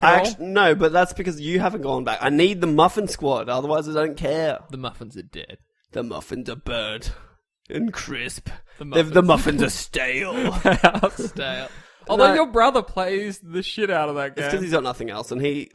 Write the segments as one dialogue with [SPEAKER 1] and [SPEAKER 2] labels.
[SPEAKER 1] No, but that's because you haven't gone back. I need the Muffin Squad, otherwise I don't care.
[SPEAKER 2] The muffins are dead.
[SPEAKER 1] The muffins are burnt and crisp.
[SPEAKER 2] The
[SPEAKER 1] muffins are stale.
[SPEAKER 2] They are stale. Although your brother plays the shit out of that game.
[SPEAKER 1] It's because he's got nothing else, and he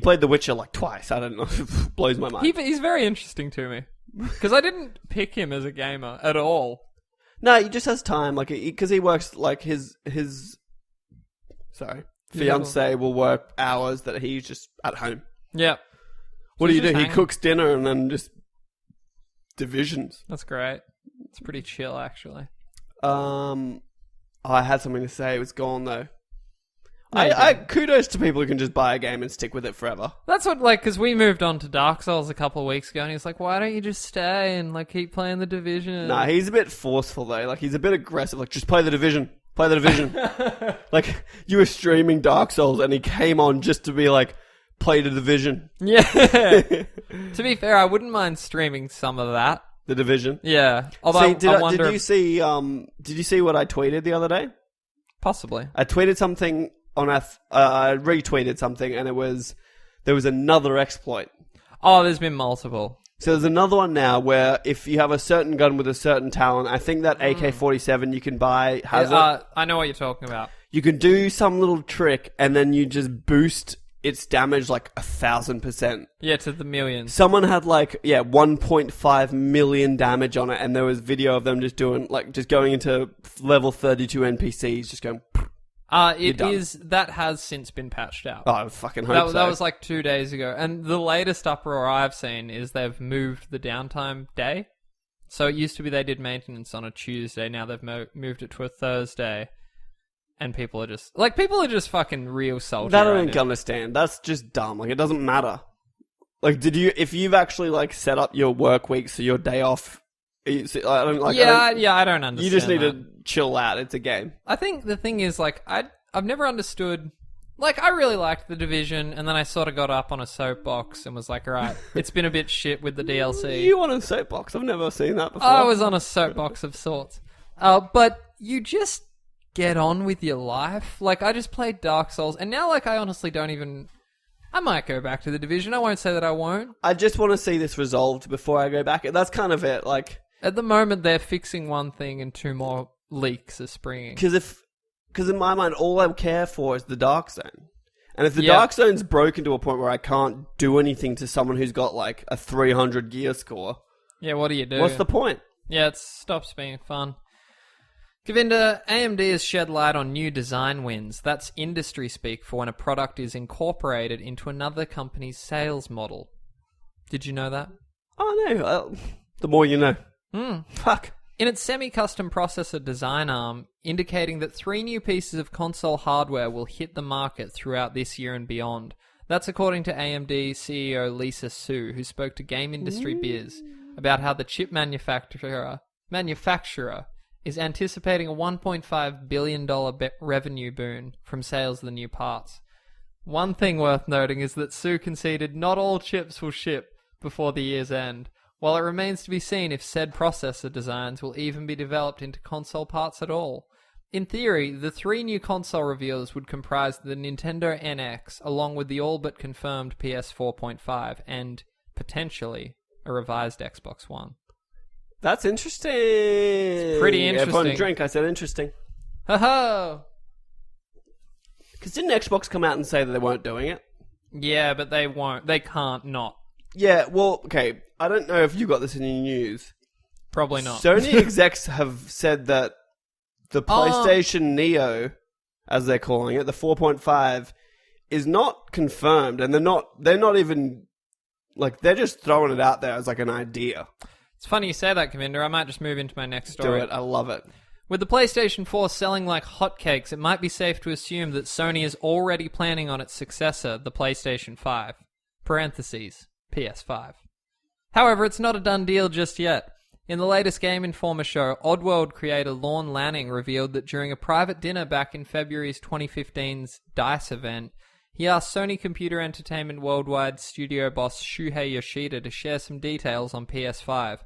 [SPEAKER 1] played The Witcher twice. I don't know, it blows my mind.
[SPEAKER 2] He's very interesting to me because I didn't pick him as a gamer at all.
[SPEAKER 1] No, he just has time, because he works his fiance will work hours that he's just at home.
[SPEAKER 2] Yeah.
[SPEAKER 1] What do you do? He cooks dinner and then just divisions.
[SPEAKER 2] That's great. It's pretty chill, actually.
[SPEAKER 1] I had something to say. It was gone though.
[SPEAKER 2] No,
[SPEAKER 1] kudos to people who can just buy a game and stick with it forever.
[SPEAKER 2] That's what, because we moved on to Dark Souls a couple of weeks ago, and he was like, "Why don't you just stay and keep playing the Division?"
[SPEAKER 1] Nah, he's a bit forceful though. He's a bit aggressive. Just play the Division. Play the Division. You were streaming Dark Souls, and he came on just to be play the Division.
[SPEAKER 2] Yeah. To be fair, I wouldn't mind streaming some of that.
[SPEAKER 1] The Division.
[SPEAKER 2] Yeah. Although
[SPEAKER 1] did you see what I tweeted the other day?
[SPEAKER 2] Possibly.
[SPEAKER 1] I tweeted something on I retweeted something, and there was another exploit.
[SPEAKER 2] Oh, there's been multiple.
[SPEAKER 1] So there's another one now where if you have a certain gun with a certain talent, I think that AK-47 you can buy has it.
[SPEAKER 2] I know what you're talking about.
[SPEAKER 1] You can do some little trick, and then you just boost its damage 1,000%.
[SPEAKER 2] Yeah, to the millions.
[SPEAKER 1] Someone had 1.5 million damage on it, and there was video of them just doing just going into level 32 NPCs, just going.
[SPEAKER 2] That has since been patched out.
[SPEAKER 1] Oh, I fucking hope so.
[SPEAKER 2] That was 2 days ago, and the latest uproar I've seen is they've moved the downtime day. So it used to be they did maintenance on a Tuesday. Now they've moved it to a Thursday. And people are just fucking real salty.
[SPEAKER 1] That I don't understand. That's just dumb. It doesn't matter. If you've actually set up your work week so your day off, I don't
[SPEAKER 2] I don't understand.
[SPEAKER 1] You just need to chill out. It's a game.
[SPEAKER 2] I think the thing is I've never understood. I really liked The Division, and then I sort of got up on a soapbox and was like, all right, it's been a bit shit with the DLC.
[SPEAKER 1] You on a soapbox? I've never seen that before.
[SPEAKER 2] I was on a soapbox of sorts. But you just get on with your life. I just played Dark Souls, and now I honestly don't even. I might go back to The Division. I won't say that I won't.
[SPEAKER 1] I just want to see this resolved before I go back. That's kind of it.
[SPEAKER 2] At the moment, they're fixing one thing and two more leaks are springing.
[SPEAKER 1] Because in my mind, all I care for is the Dark Zone. And if the Dark Zone's broken to a point where I can't do anything to someone who's got a 300 gear score.
[SPEAKER 2] Yeah, what do you do?
[SPEAKER 1] What's the point?
[SPEAKER 2] Yeah, it stops being fun. Govinda, AMD has shed light on new design wins. That's industry speak for when a product is incorporated into another company's sales model. Did you know that?
[SPEAKER 1] Oh, no. The more you know. Fuck.
[SPEAKER 2] In its semi-custom processor design arm, indicating that 3 new pieces of console hardware will hit the market throughout this year and beyond. That's according to AMD CEO Lisa Su, who spoke to Game Industry Biz about how the chip manufacturer is anticipating a $1.5 billion revenue boon from sales of the new parts. One thing worth noting is that Su conceded not all chips will ship before the year's end, while it remains to be seen if said processor designs will even be developed into console parts at all. In theory, the 3 new console reveals would comprise the Nintendo NX, along with the all but confirmed PS4.5 and, potentially, a revised Xbox One.
[SPEAKER 1] That's interesting.
[SPEAKER 2] It's pretty interesting.
[SPEAKER 1] Everyone drink. I said interesting.
[SPEAKER 2] Ho-ho!
[SPEAKER 1] Because didn't Xbox come out and say that they weren't doing it?
[SPEAKER 2] Yeah, but they won't. They can't not.
[SPEAKER 1] Yeah, well, okay. I don't know if you got this in your news.
[SPEAKER 2] Probably not.
[SPEAKER 1] Sony execs have said that the PlayStation Neo, as they're calling it, the 4.5, is not confirmed, and they're not even they're just throwing it out there as an idea.
[SPEAKER 2] It's funny you say that, Govinda. I might just move into my next story.
[SPEAKER 1] Do it. I love it.
[SPEAKER 2] With the PlayStation 4 selling like hotcakes, it might be safe to assume that Sony is already planning on its successor, the PlayStation 5. Parentheses, PS5. However, it's not a done deal just yet. In the latest Game Informer show, Oddworld creator Lorne Lanning revealed that during a private dinner back in February's 2015's DICE event, he asked Sony Computer Entertainment Worldwide studio boss Shuhei Yoshida to share some details on PS5.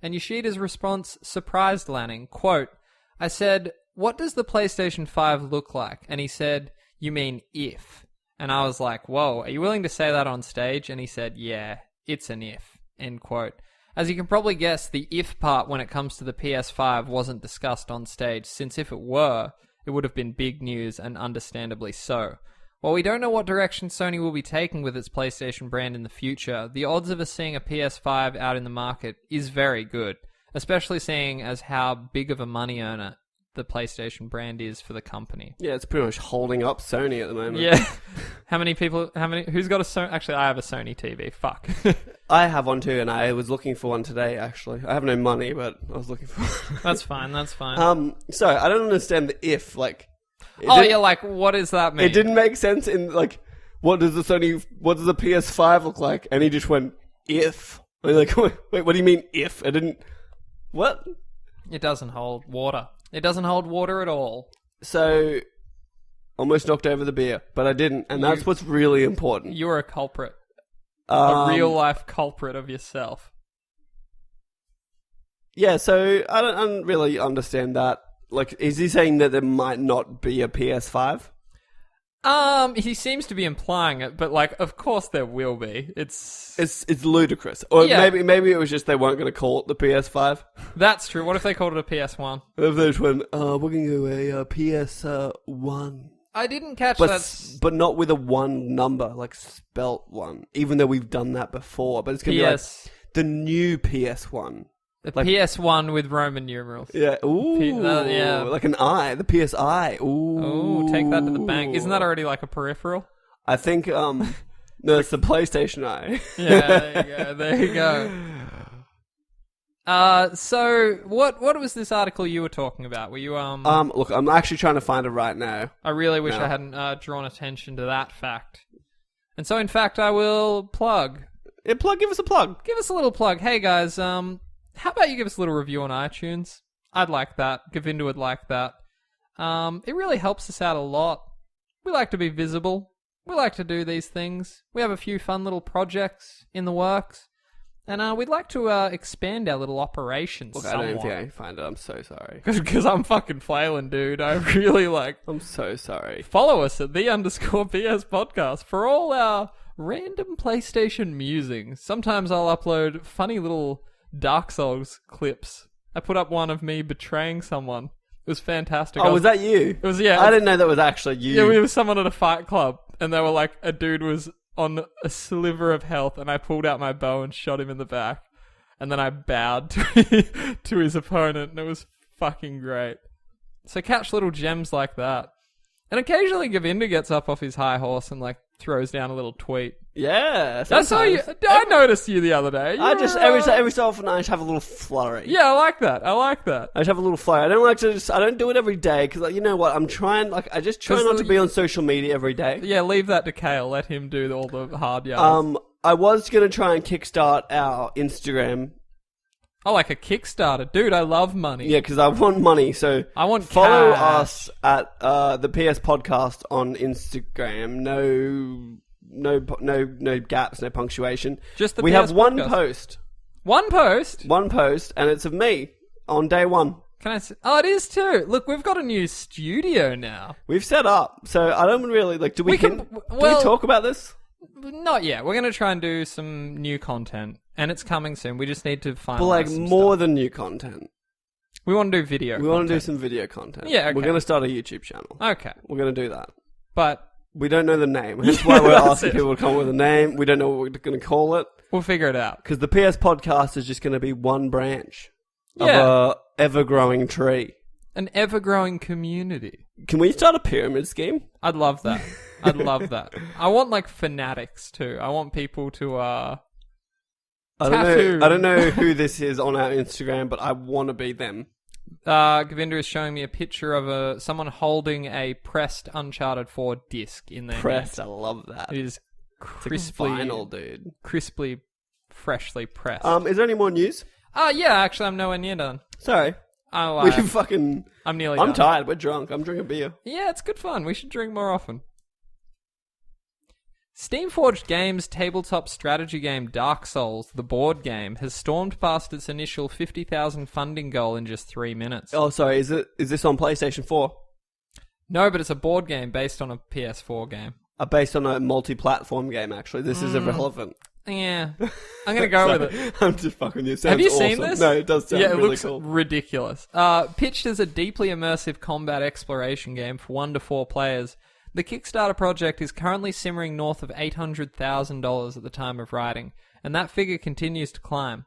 [SPEAKER 2] And Yoshida's response surprised Lanning. Quote, I said, what does the PlayStation 5 look like? And he said, you mean if. And I was like, whoa, are you willing to say that on stage? And he said, yeah, it's an if, end quote. As you can probably guess, the if part when it comes to the PS5 wasn't discussed on stage, since if it were, it would have been big news, and understandably so. While we don't know what direction Sony will be taking with its PlayStation brand in the future, the odds of us seeing a PS5 out in the market is very good, especially seeing as how big of a money earner the PlayStation brand is for the company.
[SPEAKER 1] Yeah, it's pretty much holding up Sony at the moment.
[SPEAKER 2] Yeah. Who's got a Sony? Actually, I have a Sony TV. Fuck.
[SPEAKER 1] I have one too, and I was looking for one today, actually. I have no money, but I was looking for one.
[SPEAKER 2] That's fine.
[SPEAKER 1] Sorry, I don't understand the if, like...
[SPEAKER 2] You're like, what does that mean?
[SPEAKER 1] It didn't make sense in, like, what does the PS5 look like? And he just went, if. I'm like, wait, what do you mean, if? I didn't... What?
[SPEAKER 2] It doesn't hold water. It doesn't hold water at all.
[SPEAKER 1] So, almost knocked over the beer, but I didn't, and that's what's really important.
[SPEAKER 2] You're a culprit. A real-life culprit of yourself. Yeah,
[SPEAKER 1] so I don't really understand that. Like, is he saying that there might not be a PS5?
[SPEAKER 2] He seems to be implying it, but like, of course there will be. It's
[SPEAKER 1] ludicrous. Or maybe it was just they weren't going to call it the PS5.
[SPEAKER 2] That's true. What if they called it a PS1?
[SPEAKER 1] If they just went, we're going to do a PS1.
[SPEAKER 2] I didn't catch that.
[SPEAKER 1] But not with a one number, like spelt one. Even though we've done that before. But it's going to be like the new PS1.
[SPEAKER 2] The PS1 with Roman numerals.
[SPEAKER 1] Yeah. Ooh.
[SPEAKER 2] Yeah.
[SPEAKER 1] Like an I. The PSI. Ooh.
[SPEAKER 2] Take that to the bank. Isn't that already like a peripheral?
[SPEAKER 1] I think, no, it's the PlayStation I.
[SPEAKER 2] Yeah, there you go. So, what was this article you were talking about? Were you,
[SPEAKER 1] Look, I'm actually trying to find it right now.
[SPEAKER 2] I really wish I hadn't, drawn attention to that fact. And so, in fact, I will plug.
[SPEAKER 1] Yeah, give us a plug.
[SPEAKER 2] Give us a little plug. Hey, guys, how about you give us a little review on iTunes? I'd like that. Govinda would like that. It really helps us out a lot. We like to be visible. We like to do these things. We have a few fun little projects in the works. And we'd like to expand our little operations somewhat.
[SPEAKER 1] I don't even think I can find it. I'm so sorry.
[SPEAKER 2] Because I'm fucking flailing, dude. I really like...
[SPEAKER 1] I'm so sorry.
[SPEAKER 2] Follow us at _PS podcast for all our random PlayStation musings. Sometimes I'll upload funny little... Dark Souls clips. I put up one of me betraying someone. It was fantastic.
[SPEAKER 1] Oh, was that you?
[SPEAKER 2] It was, yeah.
[SPEAKER 1] I didn't know that was actually you.
[SPEAKER 2] Yeah, we were someone at a fight club, and they were like, a dude was on a sliver of health, and I pulled out my bow and shot him in the back. And then I bowed to his opponent, and it was fucking great. So catch little gems like that. And occasionally Govinda gets up off his high horse and like throws down a little tweet.
[SPEAKER 1] Yeah,
[SPEAKER 2] that's how you. I noticed you the other day.
[SPEAKER 1] I just every so often I just have a little flurry.
[SPEAKER 2] Yeah, I like that. I just
[SPEAKER 1] have a little flurry. I don't like to. I don't do it every day because you know what? I'm trying. Like I just try not to be on social media every day.
[SPEAKER 2] Yeah, leave that to Khayl. Let him do all the hard yards.
[SPEAKER 1] I was gonna try and kickstart our Instagram.
[SPEAKER 2] Oh, like a Kickstarter, dude! I love money.
[SPEAKER 1] Yeah, because I want money. So
[SPEAKER 2] I want
[SPEAKER 1] follow
[SPEAKER 2] cash.
[SPEAKER 1] us at the PS Podcast on Instagram. No gaps, no punctuation.
[SPEAKER 2] Just the
[SPEAKER 1] we
[SPEAKER 2] PS
[SPEAKER 1] have one
[SPEAKER 2] podcast.
[SPEAKER 1] post.
[SPEAKER 2] One post?
[SPEAKER 1] One post, and it's of me on day one.
[SPEAKER 2] Can I see? Oh, it is too. Look, we've got a new studio now.
[SPEAKER 1] We've set up, so I don't really like. Do we talk about this?
[SPEAKER 2] Not yet. We're going to try and do some new content, and it's coming soon. We just need to finalize. But
[SPEAKER 1] like more than new content.
[SPEAKER 2] We want to do video.
[SPEAKER 1] We want to do some video content.
[SPEAKER 2] Yeah, okay.
[SPEAKER 1] We're going to start a YouTube channel.
[SPEAKER 2] Okay,
[SPEAKER 1] we're going to do that,
[SPEAKER 2] but
[SPEAKER 1] we don't know the name. That's why we're asking people to come up with a name. We don't know what we're going to call it.
[SPEAKER 2] We'll figure it out.
[SPEAKER 1] Because the PS Podcast is just going to be one branch of a ever-growing tree.
[SPEAKER 2] An ever-growing community.
[SPEAKER 1] Can we start a pyramid scheme?
[SPEAKER 2] I'd love that. I'd love that. I want, like, fanatics, too. I want people to,
[SPEAKER 1] I don't know who this is on our Instagram, but I want to be them.
[SPEAKER 2] Govinda is showing me a picture of someone holding a pressed Uncharted 4 disc in their
[SPEAKER 1] Pressed,
[SPEAKER 2] hand.
[SPEAKER 1] I love that.
[SPEAKER 2] It is crisply...
[SPEAKER 1] It's like vinyl, dude.
[SPEAKER 2] Crisply, freshly pressed.
[SPEAKER 1] Is there any more news?
[SPEAKER 2] Yeah, actually, I'm nowhere near done.
[SPEAKER 1] Sorry.
[SPEAKER 2] I'm nearly done.
[SPEAKER 1] I'm tired. We're drunk. I'm drinking beer.
[SPEAKER 2] Yeah, it's good fun. We should drink more often. Steamforged Games' tabletop strategy game Dark Souls, the board game, has stormed past its initial 50,000 funding goal in just 3 minutes.
[SPEAKER 1] Oh, sorry. Is this on PlayStation 4?
[SPEAKER 2] No, but it's a board game based on a PS4 game.
[SPEAKER 1] are based on a multi-platform game, actually. This is irrelevant.
[SPEAKER 2] Yeah. I'm going to go with it.
[SPEAKER 1] I'm just fucking you.
[SPEAKER 2] Have you
[SPEAKER 1] awesome.
[SPEAKER 2] seen this?
[SPEAKER 1] No, it does sound
[SPEAKER 2] it
[SPEAKER 1] really
[SPEAKER 2] looks
[SPEAKER 1] cool.
[SPEAKER 2] ridiculous. Pitched as a deeply immersive combat exploration game for 1 to 4 players, the Kickstarter project is currently simmering north of $800,000 at the time of writing, and that figure continues to climb.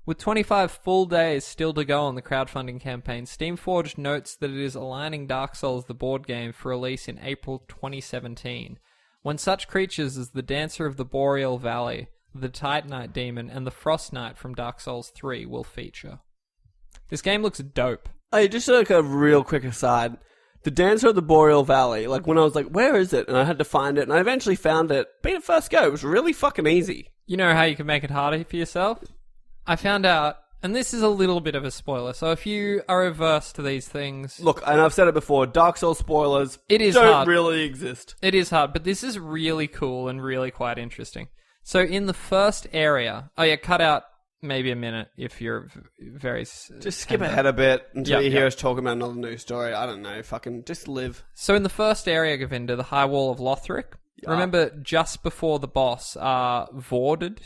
[SPEAKER 2] With 25 full days still to go on the crowdfunding campaign, Steamforged notes that it is aligning Dark Souls the board game for release in April 2017, when such creatures as the Dancer of the Boreal Valley, the Titanite Demon, and the Frost Knight from Dark Souls 3 will feature. This game looks dope.
[SPEAKER 1] Hey, just like a real quick aside. The Dancer of the Boreal Valley, like when I was like, where is it? And I had to find it, and I eventually found it. Being a first go, it was really fucking easy.
[SPEAKER 2] You know how you can make it harder for yourself? I found out, and this is a little bit of a spoiler, so if you are averse to these things...
[SPEAKER 1] Look, and I've said it before, Dark Souls spoilers
[SPEAKER 2] don't
[SPEAKER 1] hard. Really exist.
[SPEAKER 2] It is hard, but this is really cool and really quite interesting. So in the first area... Oh yeah, cut out maybe a minute if you're very...
[SPEAKER 1] Just skip ahead a bit until you hear us talking about another news story. I don't know, fucking just live.
[SPEAKER 2] So in the first area, Govinda, the High Wall of Lothric, remember just before the boss, Vort?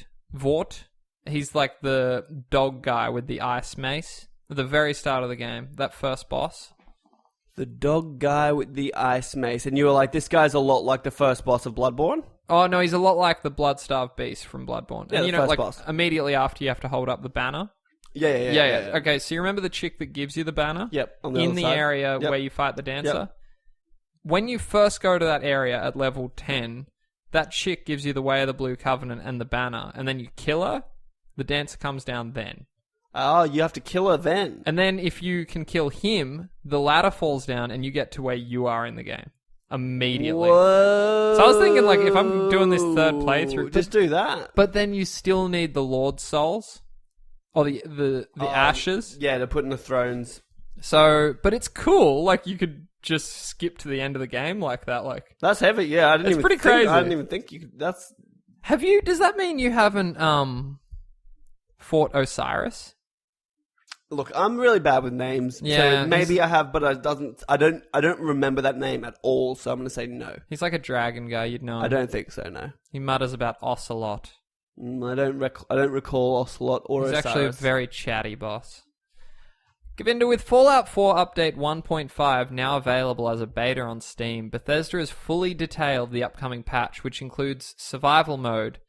[SPEAKER 2] He's like the dog guy with the ice mace at the very start of the game, that first boss.
[SPEAKER 1] The dog guy with the ice mace, and you were like, this guy's a lot like the first boss of Bloodborne?
[SPEAKER 2] Oh, no, he's a lot like the Blood-Starved Beast from Bloodborne.
[SPEAKER 1] Yeah,
[SPEAKER 2] and,
[SPEAKER 1] the first
[SPEAKER 2] like,
[SPEAKER 1] boss.
[SPEAKER 2] Immediately after you have to hold up the banner.
[SPEAKER 1] Yeah.
[SPEAKER 2] Okay, so you remember the chick that gives you the banner?
[SPEAKER 1] Yep, on the
[SPEAKER 2] in
[SPEAKER 1] other
[SPEAKER 2] the
[SPEAKER 1] side.
[SPEAKER 2] area where you fight the dancer?
[SPEAKER 1] Yep.
[SPEAKER 2] When you first go to that area at level 10, that chick gives you the Way of the Blue Covenant and the banner, and then you kill her, the dancer comes down then.
[SPEAKER 1] Oh, you have to kill her then.
[SPEAKER 2] And then if you can kill him, the ladder falls down and you get to where you are in the game. Immediately.
[SPEAKER 1] Whoa.
[SPEAKER 2] So I was thinking, like, if I'm doing this third playthrough...
[SPEAKER 1] Just do that.
[SPEAKER 2] But then you still need the Lord's Souls. Or the ashes.
[SPEAKER 1] Yeah, to put in the thrones.
[SPEAKER 2] So, but it's cool. Like, you could just skip to the end of the game like that. Like,
[SPEAKER 1] that's heavy, yeah. I didn't
[SPEAKER 2] it's
[SPEAKER 1] even
[SPEAKER 2] pretty
[SPEAKER 1] think,
[SPEAKER 2] crazy.
[SPEAKER 1] I didn't even think you could... That's...
[SPEAKER 2] Have you... Does that mean you haven't, fought Osiris?
[SPEAKER 1] Look, I'm really bad with names.
[SPEAKER 2] Yeah,
[SPEAKER 1] so maybe I have, but I don't remember that name at all, so I'm going to say no.
[SPEAKER 2] He's like a dragon guy, you'd know him.
[SPEAKER 1] I don't think so, no.
[SPEAKER 2] He mutters about Ocelot.
[SPEAKER 1] I don't recall Ocelot or
[SPEAKER 2] He's
[SPEAKER 1] Osiris.
[SPEAKER 2] actually a very chatty boss. Govinda, with Fallout 4 Update 1.5 now available as a beta on Steam, Bethesda has fully detailed the upcoming patch, which includes survival mode,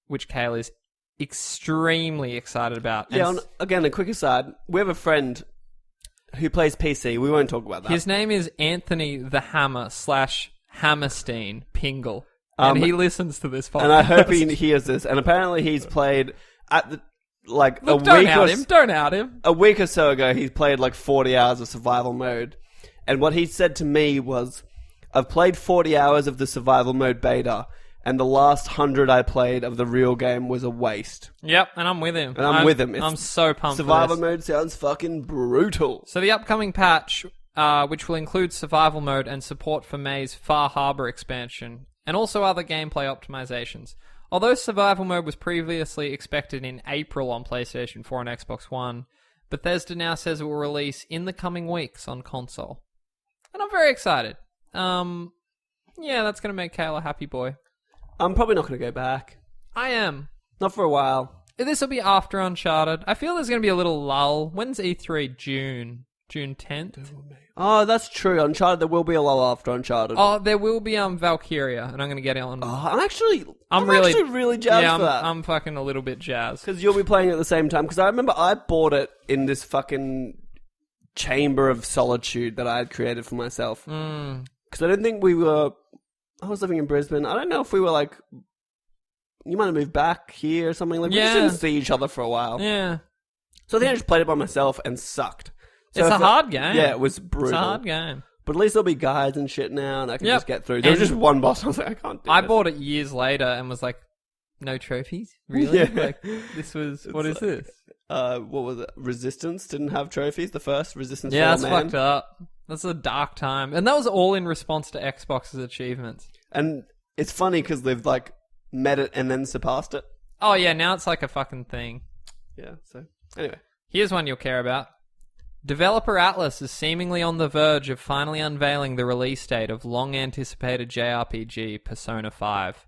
[SPEAKER 2] which Khayl is extremely excited about.
[SPEAKER 1] Yeah, again, a quick aside. We have a friend who plays PC. We won't talk about that.
[SPEAKER 2] His name is Anthony the Hammer / Hammerstein Pingle. And he listens to this podcast.
[SPEAKER 1] And I hope he hears this. And apparently he's played at the... Like
[SPEAKER 2] Look,
[SPEAKER 1] don't out
[SPEAKER 2] him.
[SPEAKER 1] A week or so ago, he's played like 40 hours of survival mode. And what he said to me was, I've played 40 hours of the survival mode beta, and the last 100 I played of the real game was a waste.
[SPEAKER 2] Yep, and I'm with him.
[SPEAKER 1] And I'm with him.
[SPEAKER 2] I'm so pumped
[SPEAKER 1] survival
[SPEAKER 2] for this.
[SPEAKER 1] mode sounds fucking brutal.
[SPEAKER 2] So the upcoming patch, which will include survival mode and support for May's Far Harbor expansion, and also other gameplay optimizations. Although survival mode was previously expected in April on PlayStation 4 and Xbox One, Bethesda now says it will release in the coming weeks on console. And I'm very excited. Yeah, that's going to make Khayl a happy boy.
[SPEAKER 1] I'm probably not going to go back.
[SPEAKER 2] I am.
[SPEAKER 1] Not for a while.
[SPEAKER 2] This will be after Uncharted. I feel there's going to be a little lull. When's E3? June 10th?
[SPEAKER 1] Oh, that's true. Uncharted, there will be a lull after Uncharted.
[SPEAKER 2] Oh, there will be Valkyria, and I'm going to get it on.
[SPEAKER 1] Oh, I'm actually really jazzed for that.
[SPEAKER 2] I'm fucking a little bit jazzed.
[SPEAKER 1] Because you'll be playing at the same time. Because I remember I bought it in this fucking chamber of solitude that I had created for myself. Because I don't think we were... I was living in Brisbane. I don't know if we were like... You might have moved back here or something. Like, we just didn't see each other for a while.
[SPEAKER 2] Yeah.
[SPEAKER 1] So I think I just played it by myself and sucked. So
[SPEAKER 2] it's a hard game.
[SPEAKER 1] Yeah, it was brutal.
[SPEAKER 2] It's a hard game.
[SPEAKER 1] But at least there'll be guides and shit now, and I can just get through. There was just one boss. I was like, I can't do
[SPEAKER 2] I
[SPEAKER 1] this.
[SPEAKER 2] bought it years later and was like, no trophies? Really?
[SPEAKER 1] Yeah.
[SPEAKER 2] Like, this was... What is this?
[SPEAKER 1] What was it? Resistance didn't have trophies. The first Resistance.
[SPEAKER 2] Yeah, that's fucked up. That's a dark time. And that was all in response to Xbox's achievements.
[SPEAKER 1] And it's funny because they've like met it and then surpassed it.
[SPEAKER 2] Oh yeah, now it's like a fucking thing.
[SPEAKER 1] Yeah, so anyway.
[SPEAKER 2] Here's one you'll care about. Developer Atlas is seemingly on the verge of finally unveiling the release date of long-anticipated JRPG Persona 5.